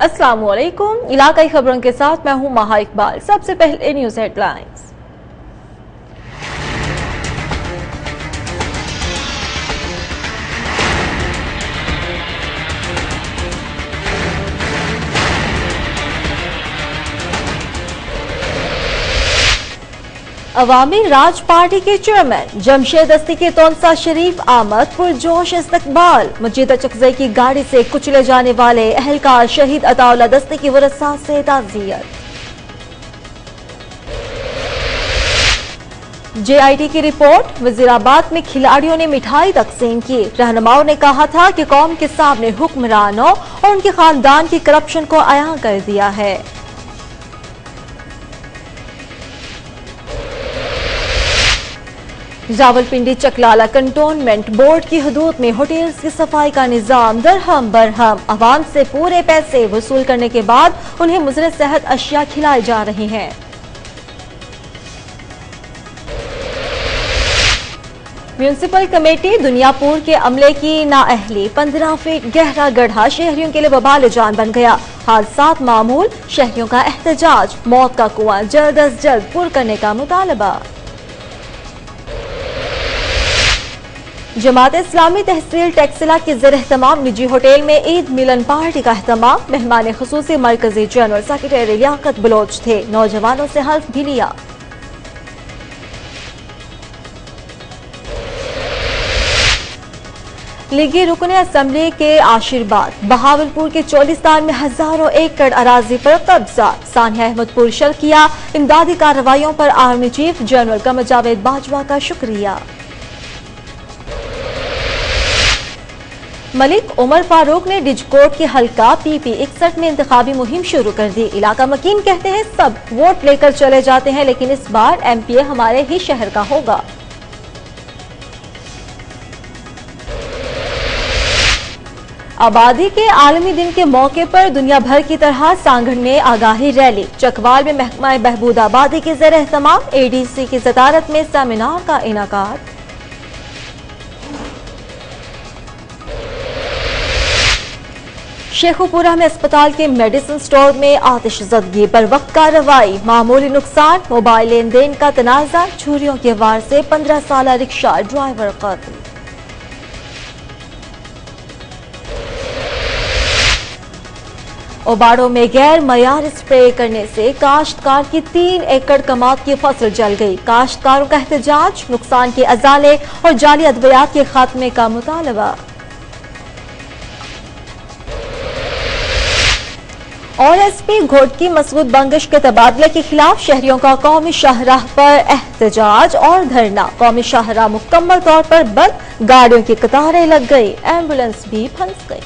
अस्सलाम वालेकुम। इलाकाई खबरों के साथ मैं हूं महा इकबाल। सबसे पहले न्यूज हेडलाइंस। अवामी राज पार्टी के चेयरमैन जमशेद दस्ती के तौंसा शरीफ आमद पुरजोश इस्तकबाल। मजीदा चकजई की गाड़ी से कुचले जाने वाले अहलकार शहीद अताउल्लाह दस्ती की वरसा से ताज़ियत। JIT की रिपोर्ट, वजीराबाद में खिलाड़ियों ने मिठाई तकसीम की। रहनुमाओं ने कहा था कि कौम के सामने हुक्मरानों और उनके खानदान की करप्शन को अयां कर दिया है। रावलपिंडी चकलाला कंटोनमेंट बोर्ड की हदूद में होटल्स की सफाई का निजाम दरहम बरहम। आवाम से पूरे पैसे वसूल करने के बाद उन्हें मुज़र सेहत अशिया खिलाई जा रही हैं। म्यूनिसिपल कमेटी दुनियापुर के अमले की नाअहली। 15 फीट गहरा गड्ढा शहरियों के लिए वबाल जान बन गया। हादसात मामूल, शहरियों का एहतजाज। मौत का कुआं जल्द अज जल्द पुर करने का मुतालबा। जमात इस्लामी तहसील टेक्सिला के ज़ेर-ए-एहतमाम निजी होटल में ईद मिलन पार्टी का एहतमाम। मेहमान खुसूसी मरकजी जनरल सेक्रेटरी लियाकत बलोच थे। नौजवानों से हल्फ भी लिया। लीगी रुकन असम्बली के आशीर्वाद। बहावलपुर के चोलिस्तान में हजारों एकड़ अराजी पर कब्जा। सानिया अहमदपुर शल किया। इमदादी कार्रवाइयों पर army chief general Qamar Javed Bajwa का शुक्रिया। मलिक उमर फारूक ने डिजकोट के हल्का PP 61 में इंतखाबी मुहिम शुरू कर दी। इलाका मकीन कहते हैं सब वोट लेकर चले जाते हैं, लेकिन इस बार MPA हमारे ही शहर का होगा। आबादी के आलमी दिन के मौके पर दुनिया भर की तरह सांगड़ में आगाही रैली। चकवाल में महकमा बहबूद आबादी के ज़ेर-ए-एहतमाम ADC की सदारत में सेमिनार का इनाकाद। शेखुपुरा में अस्पताल के मेडिसिन स्टोर में आतिशज़दगी। पर वक्त कार्रवाई। मामूली नुकसान, मोबाइल लेन देन का तनाजा। छुरियों के वार से 15 साल रिक्शा ड्राइवर कत्ल। ओबाड़ो में गैर मयार स्प्रे करने से काश्तकार की 3 एकड़ कमात की फसल जल गई। काश्तकारों का एहतजाज। नुकसान के अजाले और जाली अद्वियात के खात्मे का मुतालबा। और SP घोटकी मसूद बंगश के तबादले के खिलाफ शहरियों का कौमी शाहराह पर एहतजाज और धरना। कौमी शाहराह मुकम्मल तौर पर बंद, गाड़ियों की कतारें लग गई, एम्बुलेंस भी फंस गई।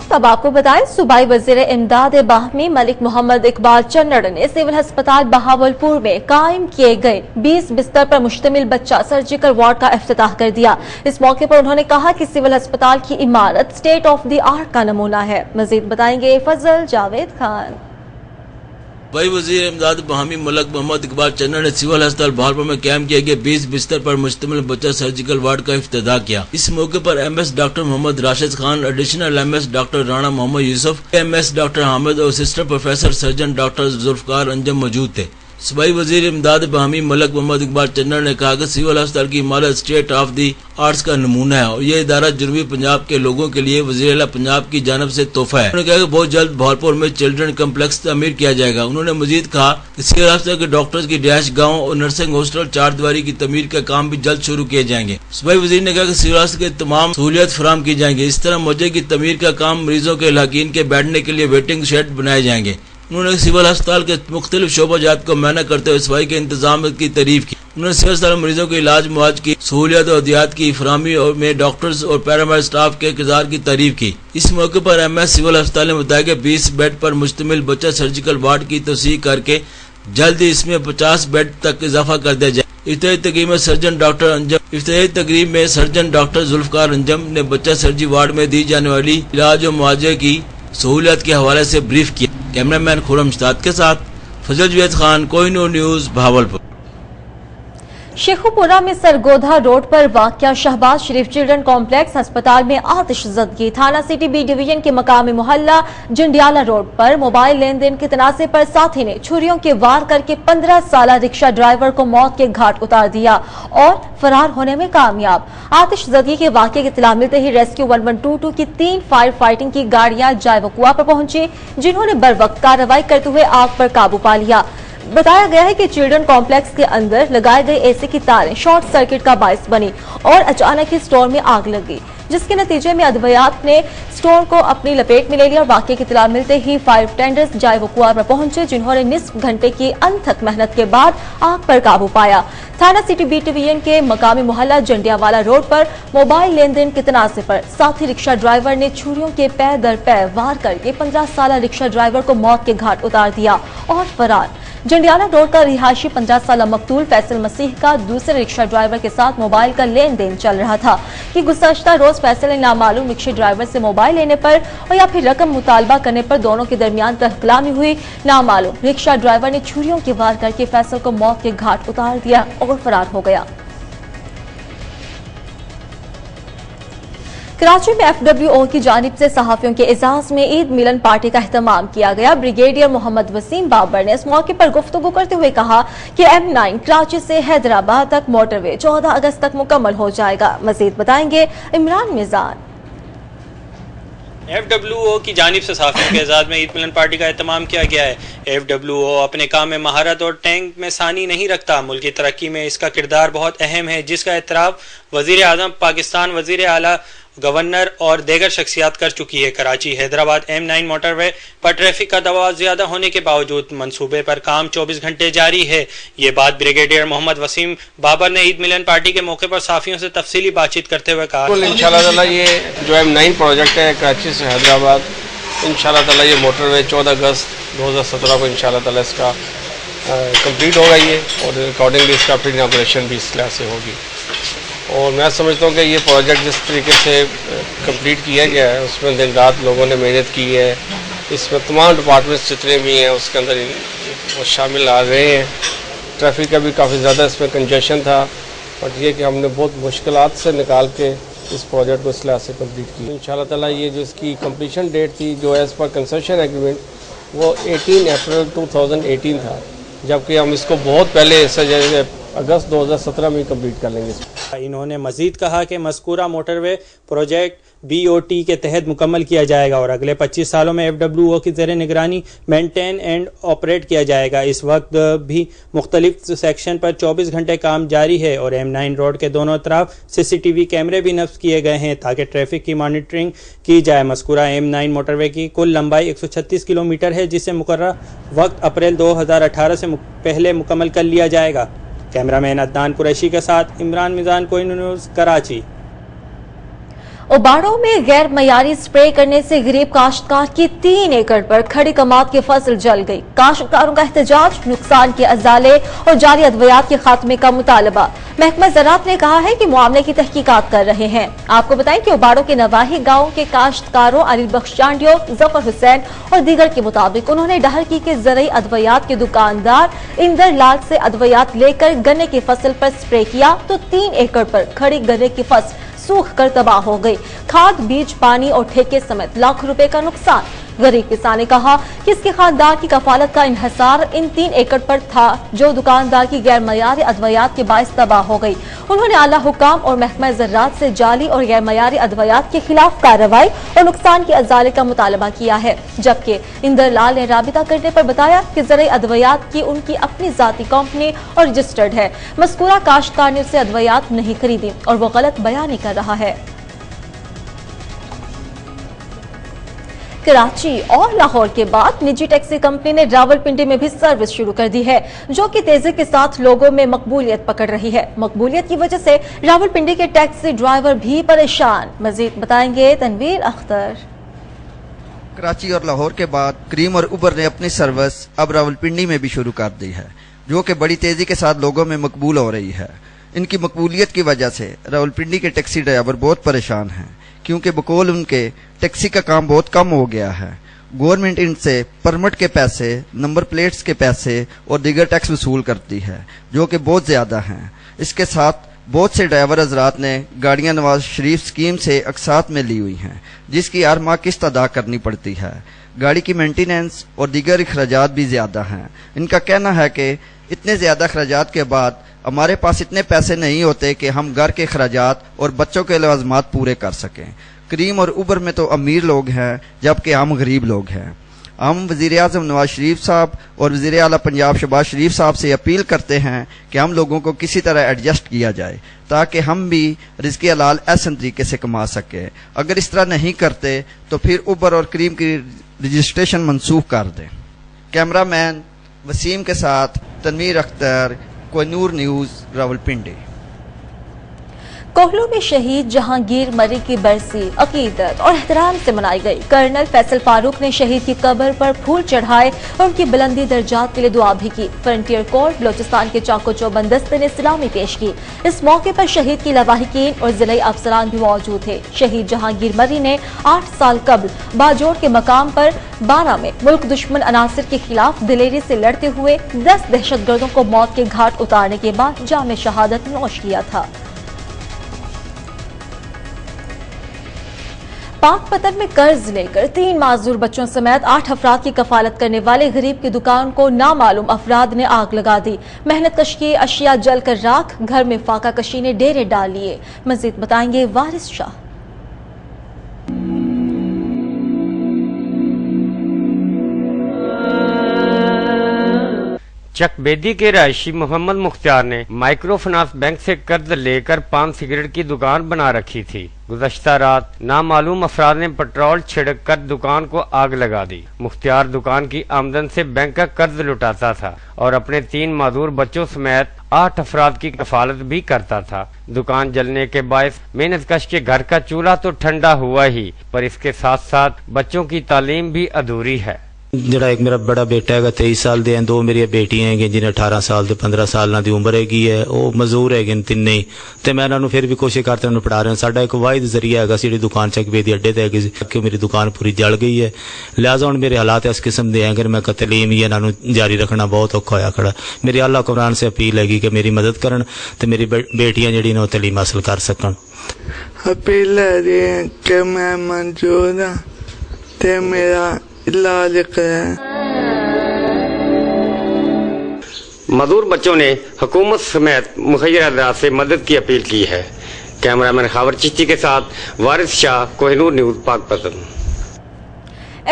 तब आपको बताएं, सूबाई वजीर इमदाद बाहमी मलिक मोहम्मद इकबाल चन्नड़ ने सिविल अस्पताल बहावलपुर में कायम किए गए 20 बिस्तर पर मुश्तमिल बच्चा सर्जिकल वार्ड का इफ्तिताह कर दिया। इस मौके पर उन्होंने कहा कि सिविल अस्पताल की इमारत स्टेट ऑफ द आर्ट का नमूना है। मजीद बताएंगे फजल जावेद खान। वही वजीर इमदाद बहामी मलिक मोहम्मद इकबाल चन्नड़ ने सिविल अस्पताल बहावलपुर में कायम किए गए 20 बिस्तर पर मुश्तमिल बच्चा सर्जिकल वार्ड का इफ्तिताह किया। इस मौके पर MS doctor Mohammad Rashid Khan, additional MS doctor Rana Mohammad Yousuf, MS doctor Hamid और assistant professor surgeon doctor Zulfiqar Anjum मौजूद थे। सूबाई वजीर इमदाद बहामी मलिक मोहम्मद इकबाल चन्नड़ ने कहा कि सिविल अस्पताल की इमारत स्टेट ऑफ दी आर्ट्स का नमूना है और ये इदारा जनूबी पंजाब के लोगों के लिए वज़ीर-ए-आला पंजाब की जानब से तोहफा है। उन्होंने कहा कि बहुत जल्द बहावलपुर में चिल्ड्रन कम्प्लेक्स तामीर किया जाएगा। उन्होंने मजीद कहा कि सिविल अस्पताल के डॉक्टर्स की रिहाइश गाँव और नर्सिंग हॉस्टल 4 दीवारी की तमीर का काम भी जल्द शुरू किए जाएंगे। सूबाई वजीर ने कहा कि सिविल अस्पताल के तमाम सहूलियत फराम की जाएंगी। इस तरह मौजे की तमीर का काम, मरीजों के इलाकीन के बैठने के लिए वेटिंग शेड बनाए जाएंगे। उन्होंने सिविल अस्पताल के मुख्तलिफ शोबाजात को मुआयना करते हुए सफाई के इंतजाम की तारीफ की। उन्होंने सिविल अस्पताल मरीजों के इलाज मुआवज की सहूलियत और अहतियात की फराहमी और में डॉक्टर्स और पैरामेडिकल स्टाफ के किरदार की तारीफ की। इस मौके पर MS सिविल अस्पताल ने बताया कि 20 बेड पर मुश्तमिल बच्चा सर्जिकल वार्ड की तोसीक करके जल्द ही इसमें 50 बेड तक इजाफा कर दिया जाए। इफ्तिताही तकरीब में सर्जन डॉक्टर जुल्फकार अंजम ने बच्चा सर्जरी वार्ड में दी जाने वाली इलाज और मुआवजे की सहूलियत के हवाले से ब्रीफ किया। कैमरामैन खुरम मुश्ताक के साथ फजल जावेद खान, कोहिनूर न्यूज, बहावलपुर। शेखुपुरा में सरगोधा रोड पर वाक़या शहबाज शरीफ चिल्ड्रन कॉम्प्लेक्स अस्पताल में आतिशज़दगी। थाना सिटी बी डिवीजन के मकामी मोहल्ला जंडियाला रोड पर मोबाइल लेन देन के तनाज़े पर साथी ने छुरियों के वार करके 15 साला रिक्शा ड्राइवर को मौत के घाट उतार दिया और फरार होने में कामयाब। आतिशज़दगी के वाक़े की इत्तला मिलते ही रेस्क्यू 1122 की 3 फायर फाइटिंग की गाड़ियां जायवकुआ पर पहुंची, जिन्होंने बरवक्त कार्रवाई करते हुए आग पर काबू पा लिया। बताया गया है कि चिल्ड्रन कॉम्प्लेक्स के अंदर लगाए गए एसी की तारें शॉर्ट सर्किट का बायस बनी और अचानक ही स्टोर में आग लग गई, जिसके नतीजे में अद्वैयात ने स्टोर को अपनी लपेट में ले लिया। वाक़ये की इत्तला मिलते ही फायर टेंडर्स जायवकुआ पर पहुंचे, जिन्होंने निस्फ घंटे की अनथक मेहनत के बाद आग पर काबू पाया। थाना सिटी बी डिवीजन के मकामी मोहल्ला जंडियावाला रोड पर मोबाइल लेन देन के तनाज़े पर साथी रिक्शा ड्राइवर ने छुरियों के पै दर पै वार करके 15 साला रिक्शा ड्राइवर को मौत के घाट उतार दिया और फरार। जंडियाला रोड का रिहायशी 50 साला मकतूल फैसल मसीह का दूसरे रिक्शा ड्राइवर के साथ मोबाइल का लेन देन चल रहा था कि गुज़श्ता रोज फैसल ने नामालूम रिक्शा ड्राइवर से मोबाइल लेने पर और या फिर रकम मुतालबा करने पर दोनों के दरमियान तहकलामी हुई। नामालूम रिक्शा ड्राइवर ने छुरियों के वार करके फैसल को मौत के घाट उतार दिया और फरार हो गया। कराची में FWO की जानिब से सहाफियों के एजाज में ईद मिलन पार्टी का एहतमाम किया गया। ब्रिगेडियर मोहम्मद वसीम बाबर ने इस मौके पर गुफ्तगू करते हुए कहा कि M9 कराची से हैदराबाद तक मोटरवे 14 अगस्त तक मुकम्मल हो जाएगा। मजीद बताएंगे इमरान मिजान। FWO की जानिब से सहाफियों के एजाज में ईद मिलन पार्टी का एहतमाम किया गया है। FWO अपने काम में महारत और टैंक में सानी नहीं रखता, मुल्क की तरक्की में इसका किरदार बहुत अहम है, जिसका एतराफ वजीर आजम पाकिस्तान, वजीर आला, गवर्नर और देगर शख्सियात कर चुकी है। कराची हैदराबाद M9 मोटरवे पर ट्रैफिक का दबाव ज्यादा होने के बावजूद मंसूबे पर काम 24 घंटे जारी है। ये बात ब्रिगेडियर मोहम्मद वसीम बाबर ने ईद मिलन पार्टी के मौके पर साफियों से तफसीली बातचीत करते हुए कहा। इंशाल्लाह ये जो M9 प्रोजेक्ट है कराची से हैदराबाद, इंशाल्लाह ये मोटरवे 14 अगस्त 2017 को इंशाल्लाह इसका कंप्लीट होगा ये, और अकॉर्डिंगली इसका फिर इनॉग्रेशन भी इस तरह से होगी। और मैं समझता हूँ कि ये प्रोजेक्ट जिस तरीके से कंप्लीट किया गया है उसमें दिन रात लोगों ने मेहनत की है। इसमें तमाम डिपार्टमेंट्स जितने भी हैं उसके अंदर वो शामिल आ गए हैं। ट्रैफिक का भी काफ़ी ज़्यादा इसमें कंजेशन था, बट ये कि हमने बहुत मुश्किलात से निकाल के इस प्रोजेक्ट को इस तरह से कंप्लीट किया। इंशाल्लाह ताला ये जो इसकी कंप्लीशन डेट थी जो एज़ पर कंसेशन एग्रीमेंट वो 18 अप्रैल 2018 था, जबकि हम इसको बहुत पहले अगस्त 2017 में कंप्लीट कर लेंगे। इन्होंने मजीद कहा कि मज़कूरा मोटरवे प्रोजेक्ट BOT के तहत मुकम्मल किया जाएगा और अगले 25 सालों में FWO की ज़ेर निगरानी मेंटेन एंड ऑपरेट किया जाएगा। इस वक्त भी मुख्तलिफ सेक्शन पर 24 घंटे काम जारी है और M9 रोड के दोनों तरफ CCTV कैमरे भी नस्ब किए गए हैं ताकि ट्रैफिक की मॉनिटरिंग की जाए। मज़कूरा M9 मोटरवे की कुल लंबाई 136 किलोमीटर है, जिसे मुकर्रर वक्त अप्रैल 2018 से पहले मुकम्मल कर लिया जाएगा। कैमरामैन अदनान कुरैशी के साथ इमरान मिजान, कोई न्यूज़, कराची। उबाड़ों में गैर मयारी स्प्रे करने से गरीब काश्तकार की 3 एकड़ पर खड़ी कमात की फसल जल गई। काश्तकारों का एहतजाज, नुकसान के अजाले और जारी अद्वियात के खात्मे का मुतालबा। महकमा ज़राअत ने कहा है कि मामले की तहकीकात कर रहे हैं। आपको बताएं कि उबाड़ों के नवाही गाँव के काश्तकारों अली बख्श चांडियो, जफर हुसैन और दीगर के मुताबिक उन्होंने डहरकी के ज़रई अद्वियात के दुकानदार इंदर लाल से अद्वियात लेकर गन्ने की फसल पर स्प्रे किया तो 3 एकड़ पर खड़ी गन्ने की फसल सूख कर तबाह हो गई। खाद, बीज, पानी और ठेके समेत लाखों रुपए का नुकसान। गरीब किसान ने कहा कि इसके खानदार की कफालत का इन्हिसार इन 3 एकड़ पर था जो दुकानदार की गैर मयारी अद्वियात के बायस तबाह हो गई। उन्होंने आला हुकाम और महकमा ज़राअत से जाली और गैर मयारी अद्वियात के खिलाफ कार्रवाई और नुकसान के अजाले का मुतालबा किया है, जबकि इंदर लाल ने राबिता करने पर बताया कि ज़रई अद्वियात की उनकी अपनी जाती कंपनी और रजिस्टर्ड है। मज़कूरा काश्तकार ने उससे अद्वियात नहीं खरीदी और वो गलत बयानी कर रहा है। कराची और लाहौर के बाद निजी टैक्सी कंपनी ने रावलपिंडी में भी सर्विस शुरू कर दी है, जो कि तेजी के साथ लोगों में मकबूलियत पकड़ रही है। मकबूलियत की वजह से रावलपिंडी के टैक्सी ड्राइवर भी परेशान। मजीद बताएंगे तनवीर अख्तर। कराची और लाहौर के बाद क्रीम और उबर ने अपनी सर्विस अब रावलपिंडी में भी शुरू कर दी है, जो कि बड़ी तेजी के साथ लोगों में मकबूल हो रही है। इनकी मकबूलियत की वजह से रावलपिंडी के टैक्सी ड्राइवर बहुत परेशान हैं, क्योंकि बकौल उनके टैक्सी का काम बहुत कम हो गया है। गवर्नमेंट इनसे परमिट के पैसे, नंबर प्लेट्स के पैसे और दीगर टैक्स वसूल करती है, जो कि बहुत ज्यादा हैं। اس کے ساتھ بہت سے ڈرائیور حضرات نے گاڑیاں نواز شریف اسکیم سے اقساط میں لی ہوئی ہیں جس کی ہر ماہ قسط ادا کرنی پڑتی ہے. گاڑی کی مینٹیننس اور دیگر اخراجات بھی زیادہ ہیں. ان کا کہنا ہے کہ اتنے زیادہ اخراجات کے بعد ہمارے پاس اتنے پیسے نہیں ہوتے کہ ہم گھر کے اخراجات اور بچوں کے لوازمات پورے کر سکیں. کریم اور اوبر میں تو امیر لوگ ہیں جبکہ ہم غریب لوگ ہیں. ہم وزیر اعظم نواز شریف صاحب اور وزیر اعلیٰ پنجاب شہباز شریف صاحب سے اپیل کرتے ہیں کہ ہم لوگوں کو کسی طرح ایڈجسٹ کیا جائے تاکہ ہم بھی رزق حلال احسن طریقے سے کما سکیں. اگر اس طرح نہیں کرتے تو پھر اوبر اور کریم کی رجسٹریشن منسوخ کر دیں. کیمرہ مین وسیم کے ساتھ تنویر اختر، کوہ نور نیوز، راولپنڈی. کوہلو میں شہید جہانگیر مری کی برسی عقیدت اور احترام سے منائی گئی. کرنل فیصل فاروق نے شہید کی قبر پر پھول چڑھائے اور ان کی بلندی درجات کے لیے دعا بھی کی. فرنٹیئر کورٹ بلوچستان کے چاکو چوبند دستے نے سلامی پیش کی. اس موقع پر شہید کی لواحقین اور ضلعی افسران بھی موجود تھے. شہید جہانگیر مری نے 8 سال قبل باجوڑ کے مقام پر 12 میں ملک دشمن عناصر کے خلاف دلیری سے لڑتے ہوئے 10 دہشت گردوں کو موت کے گھاٹ اتارنے کے بعد جام شہادت نوش کیا تھا. پاک پتن میں قرض لے کر 3 معذور بچوں سمیت 8 افراد کی کفالت کرنے والے غریب کی دکان کو نامعلوم افراد نے آگ لگا دی. محنت کش کی اشیاء جل کر راکھ، گھر میں فاقہ کشی نے ڈیرے ڈال لیے. مزید بتائیں گے وارث شاہ. چک بیدی کے رہائشی محمد مختار نے مائکرو فنانس بینک سے قرض لے کر پان سگریٹ کی دکان بنا رکھی تھی. گزشتہ رات نامعلوم افراد نے پٹرول چھڑک کر دکان کو آگ لگا دی. مختار دکان کی آمدن سے بینک کا قرض لٹاتا تھا اور اپنے 3 معذور بچوں سمیت 8 افراد کی کفالت بھی کرتا تھا. دکان جلنے کے باعث محنت کش کے گھر کا چولہا تو ٹھنڈا ہوا ہی، پر اس کے ساتھ ساتھ بچوں کی تعلیم بھی ادھوری ہے. جڑا ایک میرا بڑا بیٹا ہے 23 سال دے ہیں، 2 میری بیٹیاں ہیں جنہیں 18 سال دے 15 سال دی عمر ہے. وہ مزدور ہے تین ہی، تے میں انہوں پھر بھی کوشش کرتے ہیں پڑھا رہے ہیں. ساڈا ایک واحد ذریعہ ہے سی دکان چک بیدی اڈے تے کہ میری دکان پوری جل گئی ہے. لہٰذا ہوں میرے حالات اس قسم دے ہیں کہ میں تعلیم ہی انہوں جاری رکھنا بہت اوکھا ہویا کھڑا. میری اللہ قرآن سے اپیل ہے کہ میری مدد کرن تے میری بیٹیاں جڑی نے تعلیم حاصل کر سکن. اپیل ہے کہ میں منظور ہوں تے میرا علاج کریں. معذور بچوں نے حکومت سمیت مخیر افراد سے مدد کی اپیل کی ہے. کیمرہ مین خاور چشتی کے ساتھ وارث شاہ، کوہ نور نیوز، پاک پتن.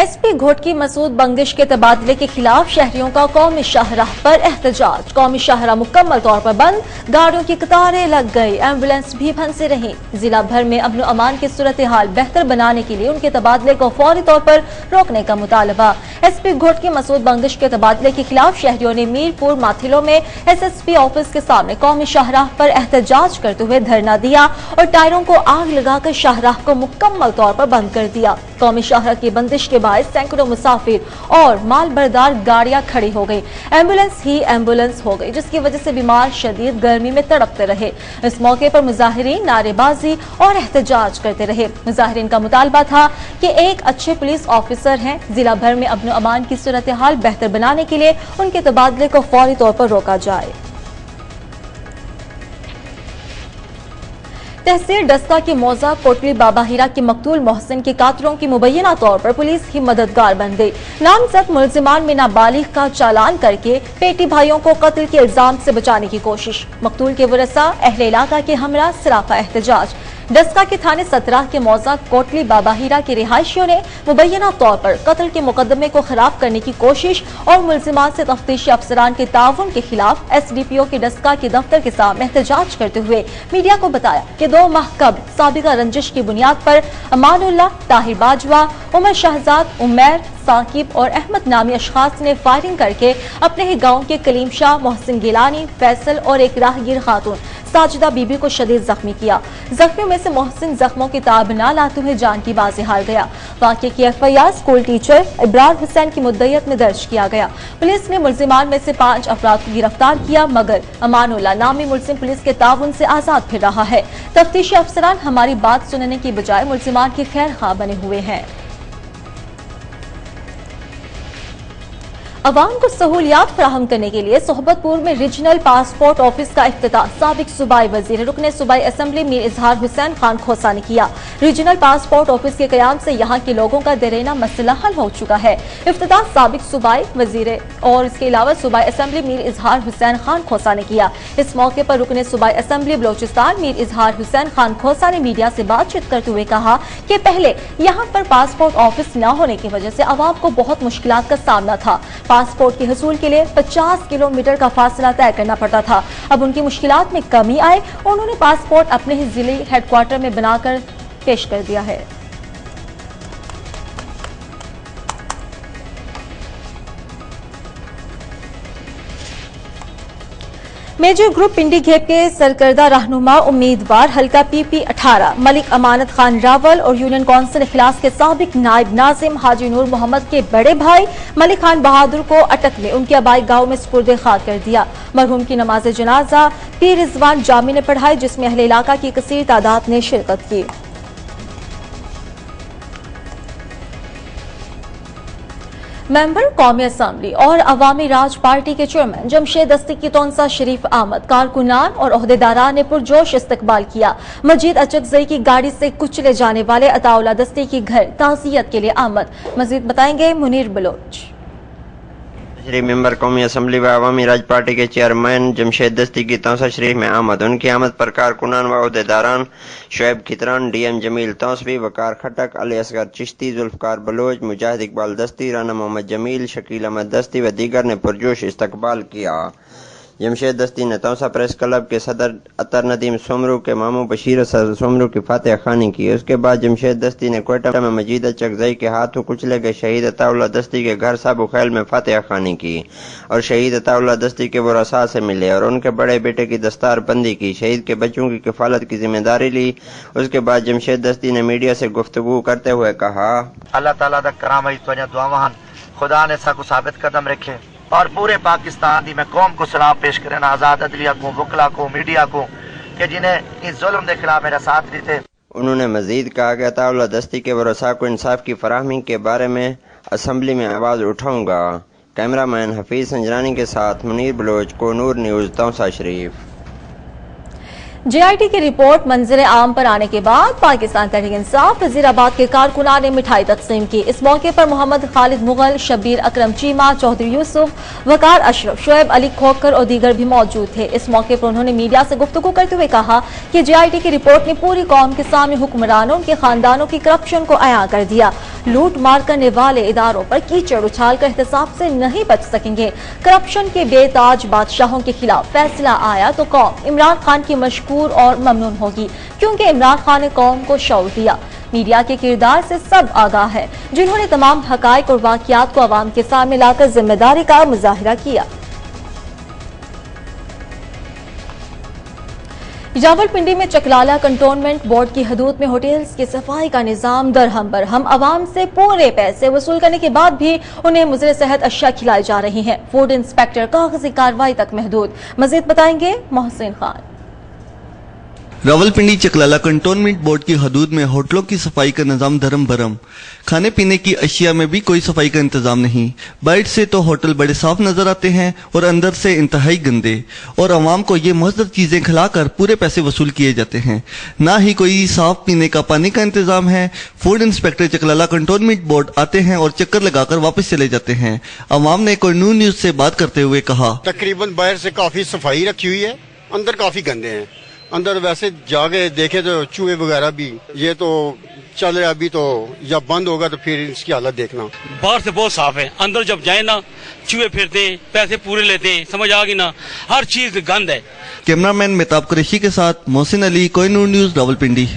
ایس پی گھوٹکی مسعود بنگش کے تبادلے کے خلاف شہریوں کا قومی شاہراہ پر احتجاج. قومی شاہراہ مکمل طور پر بند، گاڑیوں کی قطاریں لگ گئی، ایمبولینس بھی پھنسے رہیں. ضلع بھر میں امن و امان کی صورتحال بہتر بنانے کے لیے ان کے تبادلے کو فوری طور پر روکنے کا مطالبہ. ایس پی گھوٹکی مسعود بنگش کے تبادلے کے خلاف شہریوں نے میر پور ماتھلوں میں ایس پی آفس کے سامنے قومی شاہراہ پر احتجاج کرتے ہوئے دھرنا دیا اور ٹائروں کو آگ لگا کر شاہراہ کو مکمل طور پر بند کر دیا. قومی شاہراہ کی بندش کے باعث سینکڑوں مسافر اور مال بردار گاڑیاں کھڑی ہو گئی. ایمبولینس ہی ایمبولینس ہو گئی جس کی وجہ سے بیمار شدید گرمی میں تڑپتے رہے. اس موقع پر مظاہرین نعرے بازی اور احتجاج کرتے رہے. مظاہرین کا مطالبہ تھا کہ ایک اچھے پولیس آفیسر ہیں، ضلع بھر میں امن و امان کی صورتحال بہتر بنانے کے لیے ان کے تبادلے کو فوری طور پر روکا جائے. تحصیل ڈسکا کے موضع کوٹلی بابا ہیرا کے مقتول محسن کے قاتلوں کی مبینہ طور پر پولیس ہی مددگار بن گئی. نامزد ملزمان میں نابالغ کا چالان کر کے پیٹی بھائیوں کو قتل کے الزام سے بچانے کی کوشش. مقتول کے ورثاء اہل علاقہ کے ہمراہ سراپا احتجاج. ڈسکا کے تھانے 17 کے موضع کوٹلی بابا ہیرا کے رہائشیوں نے مبینہ طور پر قتل کے مقدمے کو خراب کرنے کی کوشش اور ملزمان سے تفتیشی افسران کے تعاون کے خلاف ایس ڈی پی او کے ڈسکا کے دفتر کے سامنے احتجاج کرتے ہوئے میڈیا کو بتایا کہ 2 ماہ قبل سابقہ رنجش کی بنیاد پر امان اللہ، طاہر باجوہ، عمر شہزاد، عمیر، ثاقب اور احمد نامی اشخاص نے فائرنگ کر کے اپنے ہی گاؤں کے کلیم شاہ، محسن گیلانی، فیصل اور ایک راہگیر خاتون ساجدہ بی بی کو شدید زخمی کیا. زخمیوں میں سے محسن زخموں کی تاب نہ لاتے ہوئے جان کی بازی ہار گیا. واقعے کی F I R school teacher Abrar Hussain کی مدعیت میں درج کیا گیا. پولیس نے ملزمان میں سے 5 افراد کو گرفتار کیا مگر امان اللہ نامی ملزم پولیس کے تعاون سے آزاد پھر رہا ہے. تفتیشی افسران ہماری بات سننے کی بجائے ملزمان کی خیر خواہ بنے ہوئے ہیں. عوام کو سہولیات فراہم کرنے کے لیے صحبتپور میں ریجنل پاسپورٹ آفس کا افتتاح سابق صوبائی وزیر رکن صوبائی اسمبلی میر اظہار حسین خان کھوسہ نے کیا۔ ریجنل پاسپورٹ آفس کے قیام سے یہاں کے لوگوں کا دیرینہ مسئلہ حل ہو چکا ہے۔ افتتاح سابق صوبائی وزیر اور اس کے علاوہ صوبائی اسمبلی میر اظہار حسین خان کھوسہ نے کیا۔ اس موقع پر رکن صوبائی اسمبلی بلوچستان میر اظہار حسین خان کھوسہ نے میڈیا سے بات چیت کرتے ہوئے کہا کہ پہلے یہاں پر پاسپورٹ آفس نہ ہونے کی وجہ سے عوام کو بہت مشکلات کا سامنا تھا۔ پاسپورٹ کے حصول کے لیے 50 کلومیٹر کا فاصلہ طے کرنا پڑتا تھا۔ اب ان کی مشکلات میں کمی آئے، انہوں نے پاسپورٹ اپنے ہی ضلعی ہیڈ کوارٹر میں بنا کر پیش کر دیا ہے۔ میجر گروپ پنڈی گھیپ کے سرکردہ رہنما امیدوار حلقہ PP18 ملک امانت خان راول اور یونین کونسل اخلاص کے سابق نائب ناظم حاجی نور محمد کے بڑے بھائی ملک خان بہادر کو اٹک میں ان کے آبائی گاؤں میں سپرد خاک کر دیا۔ مرحوم کی نماز جنازہ پیر رضوان جامع نے پڑھائی، جس میں اہل علاقہ کی کثیر تعداد نے شرکت کی۔ ممبر قومی اسمبلی اور عوامی راج پارٹی کے چیئرمین جمشید دستی کی تونسا شریف آمد کارکنان اور عہدیداران نے پرجوش استقبال کیا۔ مجید اچکزئی کی گاڑی سے کچلے جانے والے عطا اللہ دستی کی گھر تعزیت کے لیے آمد۔ مزید بتائیں گے منیر بلوچ۔ ممبر قومی اسمبلی و عوامی راج پارٹی کے چیئرمین جمشید دستی کی تونسا شریف میں آمد۔ ان کی آمد پر کارکنان و عہدیداران شعیب کھتران، DM جمیل توسوی، وقار کھٹک، علی اصغر چشتی، ذوالفقار بلوچ، مجاہد اقبال دستی، رانا محمد جمیل، شکیل احمد دستی و دیگر نے پرجوش استقبال کیا۔ جمشید دستی نے تونسا پریس کلب کے صدر عطر ندیم سومرو کے ماموں بشیر اسد سومرو کی فاتحہ خوانی کی۔ اس کے بعد جمشید دستی نے کوئٹہ میں مجید اچکزئی کے ہاتھوں کچلے گئے شہید عطا اللہ دستی کے گھر سابو خیل میں فاتحہ خوانی کی اور شہید عطا اللہ دستی کے ورثاء سے ملے اور ان کے بڑے بیٹے کی دستار بندی کی، شہید کے بچوں کی کفالت کی ذمہ داری لی۔ اس کے بعد جمشید دستی نے میڈیا سے گفتگو کرتے ہوئے کہا، اللہ تعالیٰ دا کرام دعا خدا نے سا کو ثابت قدم رکھے اور پورے پاکستان دی میں قوم کو سلام پیش کریں، آزاد عدلیہ کو، وکلا کو، میڈیا کو، کہ جنہیں اس ظلم کے خلاف میرا ساتھ دیتے۔ انہوں نے مزید کہا کہ عطا اللہ دستی کے ورثاء کو انصاف کی فراہمی کے بارے میں اسمبلی میں آواز اٹھاؤں گا۔ کیمرہ مین حفیظ سنجرانی کے ساتھ منیر بلوچ، کوہنور نیوز، تونسا شریف۔ JIT کی رپورٹ منظر عام پر آنے کے بعد پاکستان تحریک انصاف وزیر آباد کے کارکنان نے مٹھائی تقسیم کی۔ اس موقع پر محمد خالد مغل، شبیر اکرم چیمہ، چودھری یوسف، وقار اشرف، شعیب علی کھوکر اور دیگر بھی موجود تھے۔ اس موقع پر انہوں نے میڈیا سے گفتگو کرتے ہوئے کہا کہ JIT کی رپورٹ نے پوری قوم کے سامنے حکمرانوں، ان کے خاندانوں کی کرپشن کو عیاں کر دیا۔ لوٹ مار کرنے والے اداروں پر کیچڑ اچھال کر احتساب سے نہیں بچ سکیں گے۔ کرپشن کے بے تاج بادشاہوں کے خلاف فیصلہ آیا تو قوم عمران خان کی مشکور اور ممنون ہوگی، کیونکہ عمران خان نے قوم کو شعور دیا۔ میڈیا کے کردار سے سب آگاہ ہے، جنہوں نے تمام حقائق اور واقعات کو عوام کے سامنے لا کر ذمہ داری کا مظاہرہ کیا۔ راولپنڈی میں چکلالہ کنٹونمنٹ بورڈ کی حدود میں ہوٹلز کی صفائی کا نظام درہم برہم، عوام سے پورے پیسے وصول کرنے کے بعد بھی انہیں مضر صحت اشیاء کھلائی جا رہی ہیں۔ فوڈ انسپیکٹر کاغذی کارروائی تک محدود۔ مزید بتائیں گے محسن خان۔ راولپنڈی چکلالہ کنٹونمنٹ بورڈ کی حدود میں ہوٹلوں کی صفائی کا نظام دھرم بھرم، کھانے پینے کی اشیاء میں بھی کوئی صفائی کا انتظام نہیں۔ باہر سے تو ہوٹل بڑے صاف نظر آتے ہیں اور اندر سے انتہائی گندے، اور عوام کو یہ مہذب چیزیں کھلا کر پورے پیسے وصول کیے جاتے ہیں۔ نہ ہی کوئی صاف پینے کا پانی کا انتظام ہے۔ Food inspector Chaklala cantonment board آتے ہیں اور چکر لگا کر واپس چلے جاتے ہیں۔ عوام نے کوہنور نیوز سے بات کرتے ہوئے کہا، تقریباً باہر سے کافی صفائی رکھی ہوئی ہے، اندر کافی گندے ہیں۔ اندر ویسے جا کے دیکھے تو چوہے وغیرہ بھی، یہ تو چل رہا ابھی، تو جب بند ہوگا تو پھر اس کی حالت دیکھنا۔ باہر سے بہت صاف ہے، اندر جب جائیں نا چوہے پھرتے ہیں، پیسے پورے لیتے ہیں، سمجھ آ گئی نا، ہر چیز گند ہے۔ کیمرہ مین مہتاب قریشی کے ساتھ محسن علی، کوہنور نیوز، راولپنڈی۔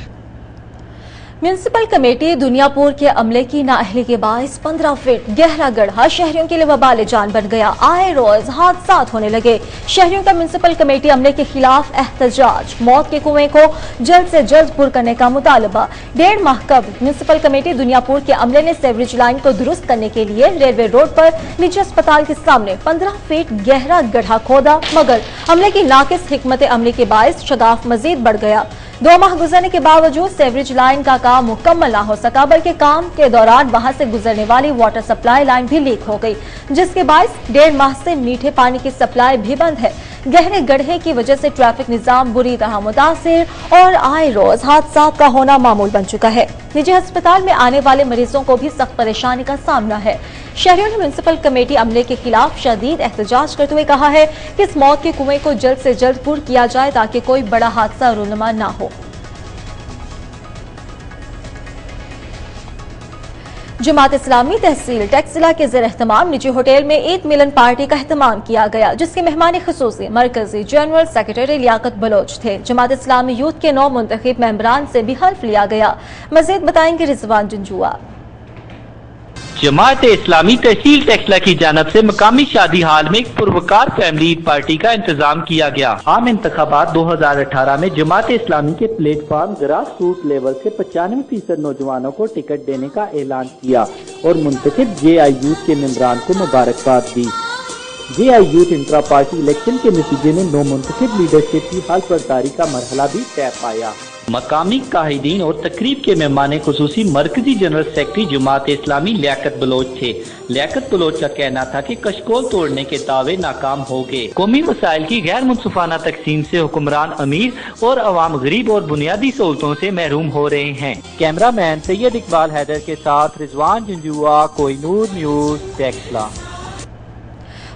میونسپل کمیٹی دنیا پور کے عملے کی نااہلی کے باعث 15 فٹ گہرا گڑھا شہریوں کے لیے وبال جان بن گیا۔ آئے روز حادثات ہونے لگے۔ شہریوں کا میونسپل کمیٹی عملے کے خلاف احتجاج، موت کے کنویں کو جلد سے جلد پر کرنے کا مطالبہ۔ 1.5 ماہ قبل میونسپل کمیٹی دنیا پور کے عملے نے سیوریج لائن کو درست کرنے کے لیے ریلوے روڈ پر نجی اسپتال کے سامنے 15 فٹ گہرا گڑھا کھودا، مگر عملے کی ناقص حکمت عملی کے باعث شگاف مزید بڑھ گیا۔ 2 माह गुजरने के बावजूद सीवरेज लाइन का काम मुकम्मल न हो सका, बल्कि काम के दौरान वहां से गुजरने वाली वाटर सप्लाई लाइन भी लीक हो गई, जिसके बायस 1.5 माह से मीठे पानी की सप्लाई भी बंद है। गहरे गड्ढे की वजह से ट्रैफिक निजाम बुरी तरह मुतासिर और आए रोज हादसा का होना मामूल बन चुका है। निजी अस्पताल में आने वाले मरीजों को भी सख्त परेशानी का सामना है। शहरियों ने म्युनिसिपल कमेटी अमले के खिलाफ शदीद एहतजाज करते हुए कहा है कि इस मौत के कुएं को जल्द से जल्द पूर्ण किया जाए ताकि कोई बड़ा हादसा रूनुमा न हो। जमात इस्लामी तहसील टेक्सिला के ज़ेर एहतमाम निजी होटल में ईद मिलन पार्टी का एहतमाम किया गया, जिसके मेहमान खुसूसी मरकजी जनरल सेक्रेटरी लियाकत बलोच थे। जमात इस्लामी यूथ के 9 मुंतखब मेंबरान से भी हल्फ लिया गया। मजीद बताएंगे रिजवान जंजुआ। जमात इस्लामी तहसील टेक्सला की जानब से मकामी शादी हाल में एक पुरवकार फैमिली ईद पार्टी का इंतजाम किया गया। आम इंतखाबात 2018 में जमात इस्लामी के प्लेटफॉर्म ग्रास रूट लेवल से 95% नौजवानों को टिकट देने का ऐलान किया और मुंतखब JI यूथ के मेंबरान को मुबारकबाद दी। JI youth intra party election के नतीजे में 9 मुंतखब लीडरशिप की हल्फ बर्दारी का मरहला भी तय पाया। मकामी काहिदीन और तकरीब के मेहमान खुसूसी मरकजी general secretary Jamaat Islami Liaquat Bloch थे। लियाकत बलोच का कहना था कि कशकोल तोड़ने के दावे नाकाम हो गए। कौमी वसाइल की गैर मुनसिफाना तकसीम से हुक्मरान अमीर और अवाम गरीब और बुनियादी सहूलतों से महरूम हो रहे हैं। कैमरामैन सैयद इकबाल हैदर के साथ रिजवान जंजुआ, कोहिनूर न्यूज, टेक्सला।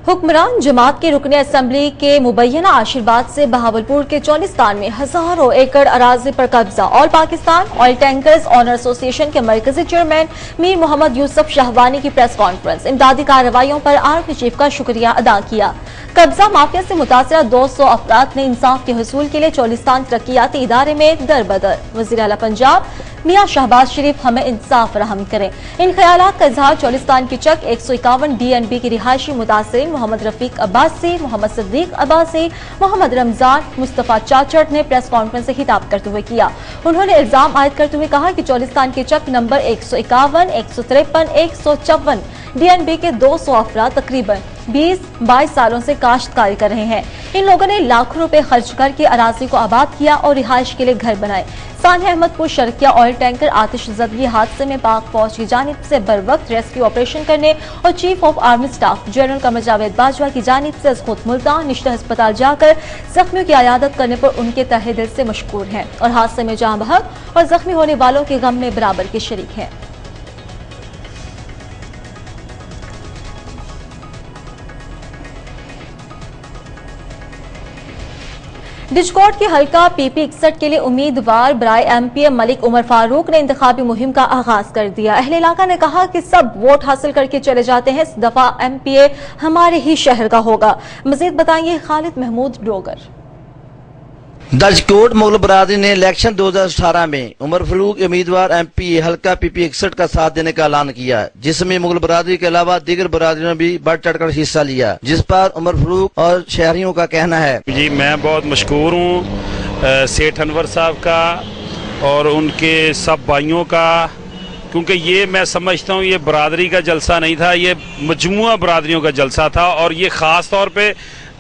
हुक्मरान जमात के रुकने असम्बली के मुबैना आशीर्वाद से बहावलपुर के चौलिस्तान में हजारों एकड़ अराजी पर कब्जा। All Pakistan oil tankers owner association के मरकजी चेयरमैन मीर मोहम्मद यूसुफ शहवानी की प्रेस कॉन्फ्रेंस। इमदादी कार्रवाइयों पर आर्मी चीफ का शुक्रिया अदा किया। कब्जा माफिया से मुतासरा 200 अफराद ने इंसाफ के हुसूल के लिए चौलिस्तान तरक्याती इदारे में दरबदर। वज़ीर आला पंजाब मियां शहबाज शरीफ हमें इंसाफ फराहम करें। इन ख्यालात का इजहार चौलिस्तान की चक 151 DNB की रिहायशी मुतासिरीन मोहम्मद रफीक अब्बासी, मोहम्मद सिद्दीक अब्बासी, मोहम्मद रमजान, मुस्तफा चाचड़ ने प्रेस कॉन्फ्रेंस से खिताब करते हुए किया। उन्होंने इल्जाम आयद करते हुए कहा कि चौलिस्तान की चक नंबर 151, 153, 154 DNB के 200 अफराद तकरीबन 20-22 सालों से काश्तकारी कर रहे हैं। इन लोगों ने लाखों रुपए खर्च करके अराजी को आबाद किया और रिहाइश के लिए घर बनाए। सानिया अहमदपुर शर्किया ऑयल टैंकर आतिशज़दगी हादसे में पाक फौज की जानिब से बर वक्त रेस्क्यू ऑपरेशन करने और chief of army staff general Qamar Javed Bajwa की जानिब से खुद मुल्तान निश्चित अस्पताल जाकर जख्मियों की अयादत करने पर उनके तहे दिल से मशकूर हैं और हादसे में जाँ बहक और जख्मी होने वालों के गम में बराबर के शरीक हैं। डिजकोट के हल्का PP 61 के लिए उम्मीदवार बराए MPA मलिक उमर फारूक ने इंतखाबी मुहिम का आगाज कर दिया। अहले इलाका ने कहा कि सब वोट हासिल करके चले जाते हैं, इस दफा MPA हमारे ही शहर का होगा। मजीद बताएंगे खालिद महमूद डोगर। दजकोट मुगल बरादरी ने इलेक्शन 2018 में उमर फारूक उम्मीदवार MPA हल्का PP 61 का साथ देने का ऐलान किया, जिसमें मुगल बरादरी के अलावा दीगर बरादरियों ने भी बढ़ चढ़कर हिस्सा लिया, जिस पर उमर फारूक और शहरियों का कहना है। जी मैं बहुत मशकूर हूँ सेठ अनवर साहब का और उनके सब भाइयों का, क्योंकि ये मैं समझता हूँ ये बरादरी का जलसा नहीं था, ये मजमुआ बरादरियों का जलसा था। और ये ख़ास तौर पे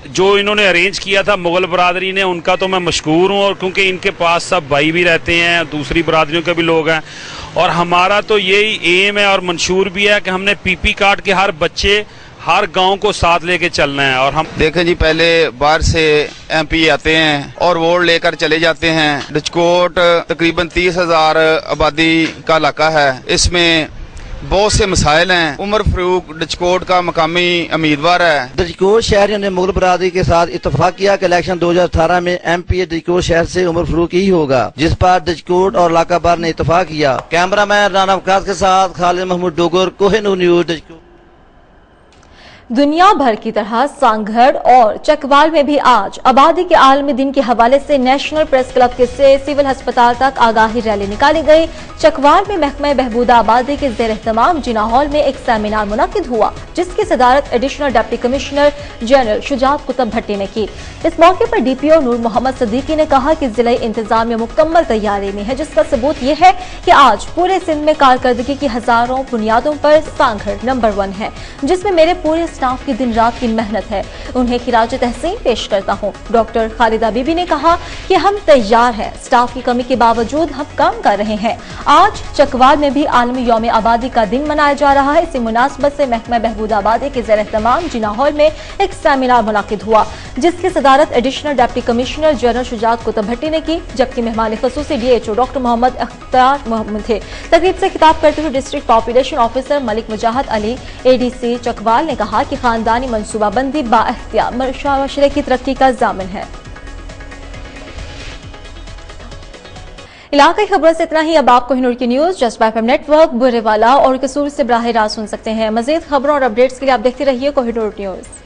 जो इन्होंने अरेंज किया था मुगल बरादरी ने, उनका तो मैं मशकूर हूँ। और क्योंकि इनके पास सब भाई भी रहते हैं, दूसरी बरादरियों के भी लोग हैं, और हमारा तो यही एम है और मंशूर भी है कि हमने PP कार्ड के हर बच्चे हर गांव को साथ लेके चलना है। और हम देखें जी, पहले बाहर से MP आते हैं और वोट लेकर चले जाते हैं। डिजकोट तकरीबन 30,000 आबादी का इलाका है, इसमें बहुत से मसाइल हैं। उमर फारूक डिजकोट का मकामी उम्मीदवार है। डिजकोट शहरियों ने मुगल बरादरी के साथ इत्तेफाक किया कि इलेक्शन 2018 में MPA डिजकोट शहर से उमर फारूक ही होगा, जिस पर डिजकोट और इलाका बार ने इत्तेफाक किया। कैमरामैन राना वकास के साथ खालिद महमूद डोगर, कोहिनूर न्यूज, डिजकोट। दुनिया भर की तरह सांगढ़ और चकवाल में भी आज आबादी के आलमी दिन के हवाले से नेशनल प्रेस क्लब के से सिविल अस्पताल तक आगाही रैली निकाली गई। चकवाल में महकमा बहबूदा आबादी के ज़ेर एहतमाम जिना हॉल में एक सेमिनार मुनक्किद हुआ, जिसकी सदारत additional deputy commissioner general Shujaat Qutub Bhatti ने की। इस मौके पर DPO नूर मोहम्मद सिद्दीकी ने कहा कि जिले इंतजामिया मुकम्मल तैयारी में है, जिसका सबूत यह है कि आज पूरे सिंध में कारकर्दगी की हजारों बुनियादों पर सांगढ़ नंबर 1 है, जिसमें मेरे पूरे स्टाफ की दिन रात की मेहनत है, उन्हें खिराज तहसीन पेश करता हूँ। डॉक्टर खालिदा बीबी ने कहा कि हम तैयार हैं, स्टाफ की कमी के बावजूद हम काम कर रहे हैं। आज चकवाल में भी आलमी यौम आबादी का दिन मनाया जा रहा है। इसी मुनासबत से महकमा बहबूद आबादी के ज़ेर एहतमाम जिना हॉल में एक सेमिनार मुनाकिद हुआ, जिसकी सदारत additional deputy commissioner general Shujaat Qutub Bhatti ने की, जबकि मेहमान खसूसी DHO डॉक्टर मोहम्मद अख्तार मोहम्मद थे। तकरीब से खिताब करते हुए district population officer Malik Mujahid Ali ADC Chakwal ने कहा कि खानदानी मनसूबाबंदी बाइख्तियार माशरे की तरक्की का ज़ामिन है। इलाकाई खबरों से इतना ही। अब आप कोहिनूर की न्यूज जज्बा FM नेटवर्क, बुरेवाला और कसूर से बराह रास्त सुन सकते हैं। मजीद खबरों और अपडेट्स के लिए आप देखते रहिए कोहिनूर न्यूज।